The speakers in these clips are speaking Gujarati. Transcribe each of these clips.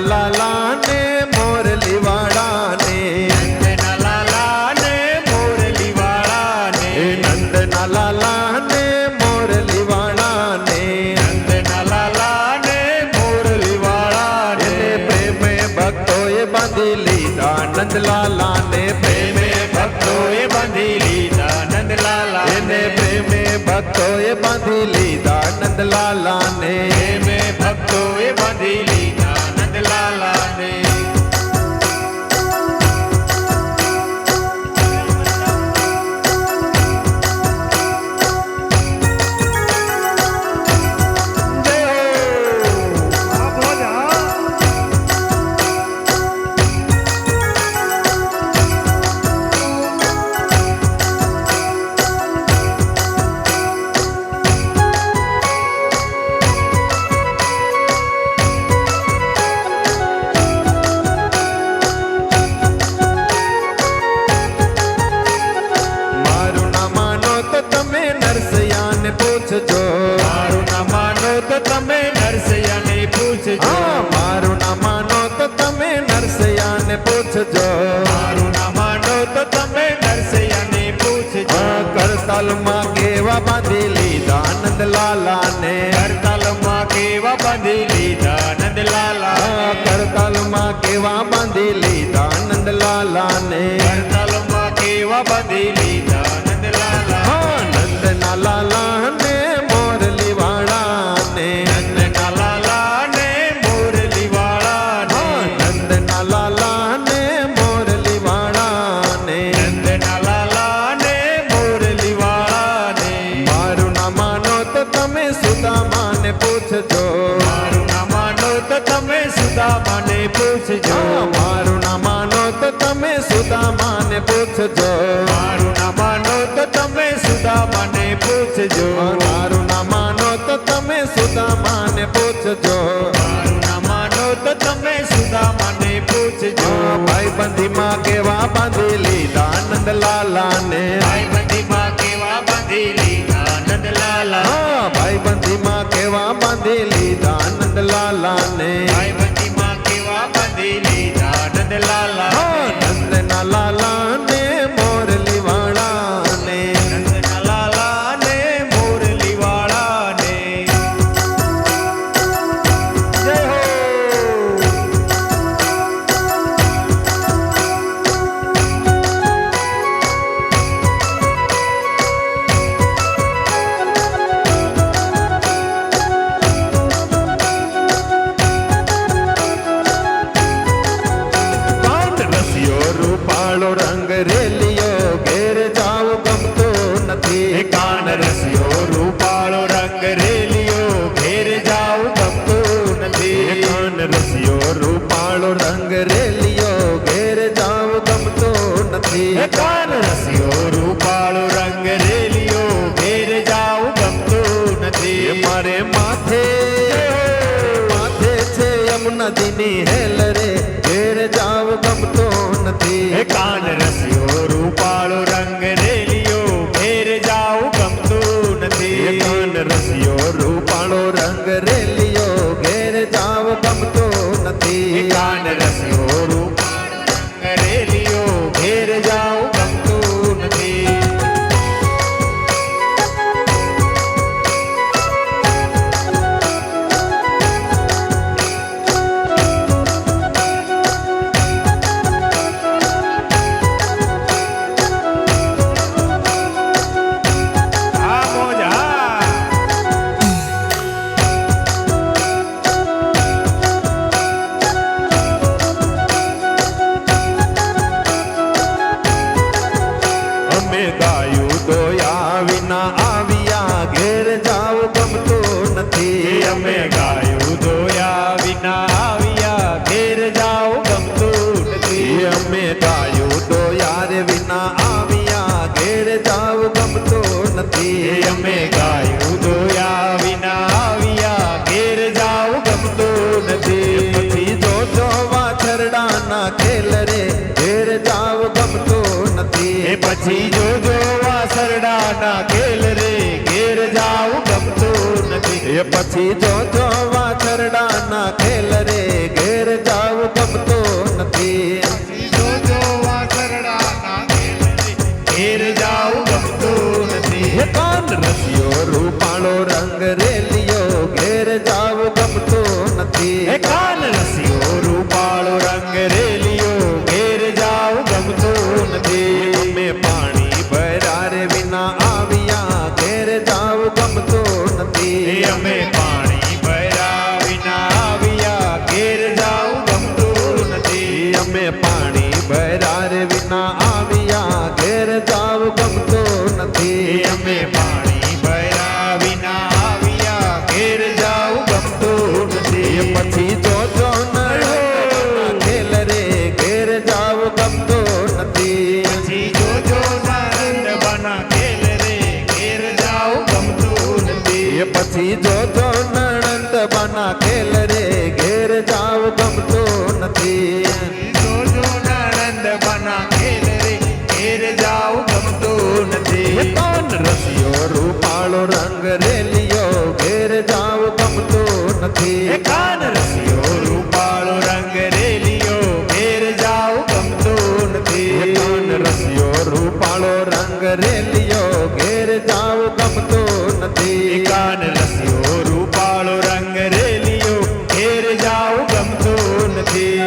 લાલા ને મોરલી વાળા ને નંદના લાલા ને મોરલી વાળા ને નંદના લાલા ને મોરલી વાળા ને નંદના લાલા ને મોરલી વાળા ને પ્રેમે ભક્તોએ બાંધી લીધા નંદલાલા ને પ્રેમે ભક્તોએ બાંધી લીધા નંદલાલા એને પ્રેમે ભક્તોએ બાંધી લીધા નંદલાલા ને પ્રેમે ભક્તોએ બાંધી લીધા નંદલાલા ને પૂછજો મારું ના માનો તો તમે નરસૈયાને પૂછજો મારું ના માનો તો તમે નરસૈયાને પૂછજો મારું ના માનો તો તમે નરસૈયાને પૂછજો કરતાલમાં કેવા બાંધી લીધા નંદલાલા ને કરતાલમાં કેવા બાંધી લીધા નંદલાલા કરતાલમાં કેવા બાંધી લીધા નંદલાલા ને કરતાલમાં કેવા બાંધી લીધા નંદલાલા નંદના લાલા ને મોરલી વાળા ને નંદના લાલા ને મોરલી વાળા ને નંદના લાલા ને મોરલી વાળા ને નંદના લાલા ને મોરલી વાળા ને મારું ના માનો તો તમે સુદામાને પૂછજો મારું ના માનો તો તમે સુદામાને પૂછજો મારું ના માનો તો તમે સુદામાને પૂછજો મારું ના માનો તો તમે સુદામાને પૂછજો મારું ના માનો તો તમે સુદામાને પૂછજો મારું ના માનો તો તમે સુદામાને પૂછજો ભાઈબંધીમાં કેવા બાંધી લીધા નંદલાલા ને ભાઈબંધીમાં કેવા બાંધી લીધા નંદલાલા ભાઈબંધીમાં કેવા બાંધી લીધા નંદલાલા ને ભાઈબંધીમાં કેવા બાંધી લીધા નંદલાલા નંદના લાલા ને મોરલી વાળા ને નંદના લાલા ને મોરલી વાળા ને જય હો રૂપાળો રંગ રેલિયો ઘેર જાવ ગમતો નથી કાન રસિયો રૂપાળો રંગ રેલિયો ઘેર જાવ ગમતો નથી કાન રસિયો રૂપાળો રંગ રેલિયો ઘેર જાવ ગમતો નથી કાન રસિયો રૂપાળો રંગ રેલિયો ઘેર જાવ ગમતો નથી મારે માથે માથે છે યમુનાજીની હેલ રે ઘેર જાવ ગમતો નથી કાન રસિયો રૂપાળો રંગ રેલિયો ઘેર જાવ ગમતો નથી કાન રસિયો રૂપાળો રંગ રેલિયો ઘેર જાવ ગમતો નથી કાન રસિયો રૂપાળો રંગ રેલિયો ઘેર જાવ ગમતો નથી ગાયું દોયા વિના આવ્યા ઘેર જાવ ગમતો નથી અમે ગાયું ધોયા વિના આવ્યા ઘેર જાવ ગમતું નથી અમે ગાયું દોયા રે વિના આવ્યા ઘેર જાવ ગમતો નથી અમે ગાયું ધોયા વિના આવ્યા ઘેર જાવ ગમતું નથી પછી જોજો વાછરડાના ખેલ રે ઘેર જાવ ગમતો નથી પછી જોજો વાસરડાના ખેલ રે ઘેર જાવ ગમતું નથી પછી જોજો વાછરડાના ખેલ રે ઘેર જાવ ગમતું નથી. એ કાન રસિયો રૂપાળો રંગ રેલિયો ઘેર જાવ ગમતું નથી. અમે પાણી ભર્યા રે વિના આવ્યા ઘેર જાવ ગમતું નથી. અમે પાણી ભર્યા વિના આવ્યા ઘેર જાવ ગમતું નથી. અમે પાણી ભર્યા રે વિના આવ્યા ઘેર જાવ ગમતું નથી. અમે પાણી ભર્યા વિના આવ્યા ઘેર જાવ ગમતું નથી. પછી જોજો નણંદ ખેલ રે ઘેર જાવ ગમતું નથી. પછી જોજો નંદ બના ખેલ રે ઘેર જાવ ગમતું નથી. પછી જોજો નણંદ બના ખેલ રે ઘેર જાવ ગમતું નથી. જોજો નંદ બના ખેલ રે ઘેર જાવ ગમતું નથી. કોણ રસિયો રૂપાળો રંગ રેલિયો ઘેર જાવ ગમતું નથી. કાન રસિયો રૂપાળો રંગ રેલિયો ઘેર જાવ ગમતું નથી. કાન રસિયો રૂપાળો રંગ રેલિયો ઘેર જાવ ગમતું નથી. કાન રસિયો રૂપાળો રંગ રેલિયો ઘેર જાવ ગમતું નથી.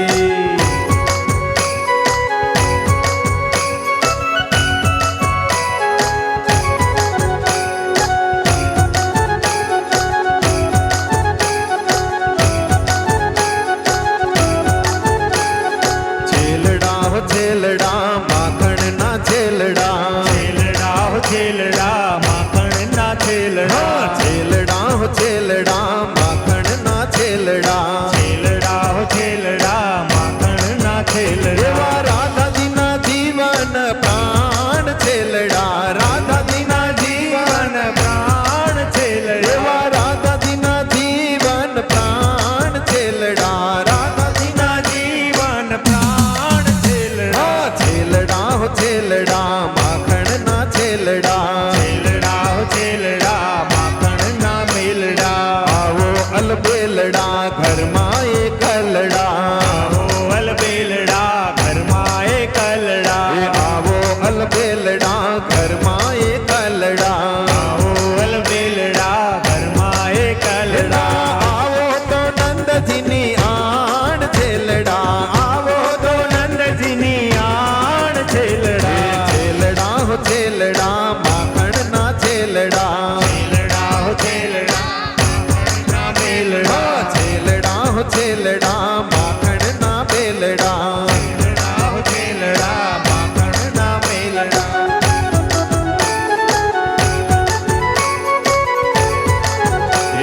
છેલડા હો છેલડા માખણ ના છેલડા. છેલડા હો છેલડા માખણ ના છેલડા. છેલડા હો છેલડા માખણ ના છેલડા. છેલડા હો છેલડા માખણ ના છેલડા. એવા રાધાજીના જીવન પ્રાણ છેલડા. રાધાજીના જીવન પ્રાણ છેલડા. એવા રાધાજીના જીવન પ્રાણ છેલડા. રાધાજીના જીવન પ્રાણ છેલડા. છેલડા હો છેલડા માખણ ના છેલડા. છેલડા હો છેલડા માખણ ના મેલડા. આવો અલબેલડા ઘરમાં એ કલડા. આવો અલબેલડા ઘરમાં એ કલડા. આવો અલબેલડા ઘરમાં એ કલડા. આવો અલબેલડા ઘરમાં એ કલડા. આવો તો નંદજીની આણ છેલડા. આવો તો નંદજીની આણ છેલડા. છેલડા હો છેલડા માખણ ના છેલડા. છેલડા હો છેલડા માખણ ના મેલડા. છેલડા હો છેલડા માખણ ના બેલડા. છેલડા હો છેલડા માખણ ના મેલડા.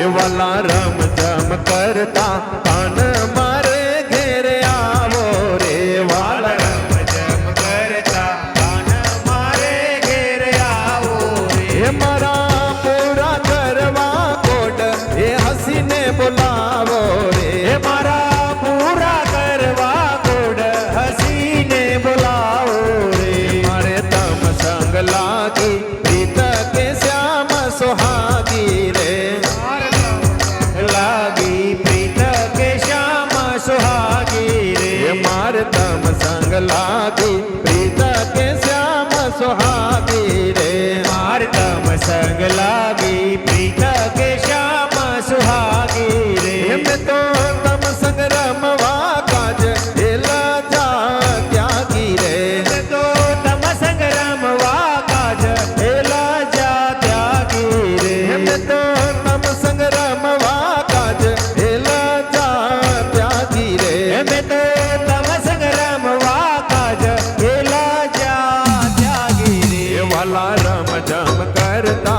એ વાલા રમ જમ કરતા કાન મારે ઘેર આવો રે વાલા. રમ જમ કરતા કાન મારે ઘેર આવો રે. એ મારા પૂરા કરવા કોડ એ હસીને બોલાવો રે. હે મારા પૂરા કરવા કોડ હસીને બોલાવો રે. મારે તમ સંગ લાગી પ્રીત કે શ્યામ સુહાગી રે. લાગી પ્રીત કે શ્યામ સુહાગી રે. એ મારે તમ સંગ લાગી પ્રીત કે શ્યામ સુહાગી રે. માર તમ સંગ લાગી પ્રીત કે શ્યામ સુહાગી રે. એમ તો તમ સંગ રમવા કાજ એલા જા ત્યાગી રે. તો તમ સંગ રમવા કાજ એલા જા ત્યાગી રે. એમ તો તમ સંગ રમવા કાજ એલા જા ત્યાગી રે. એમ તો તમ સંગ રમવા કાજ એલા જા ત્યાગી રે. એ વાલા રમ જમ કરતા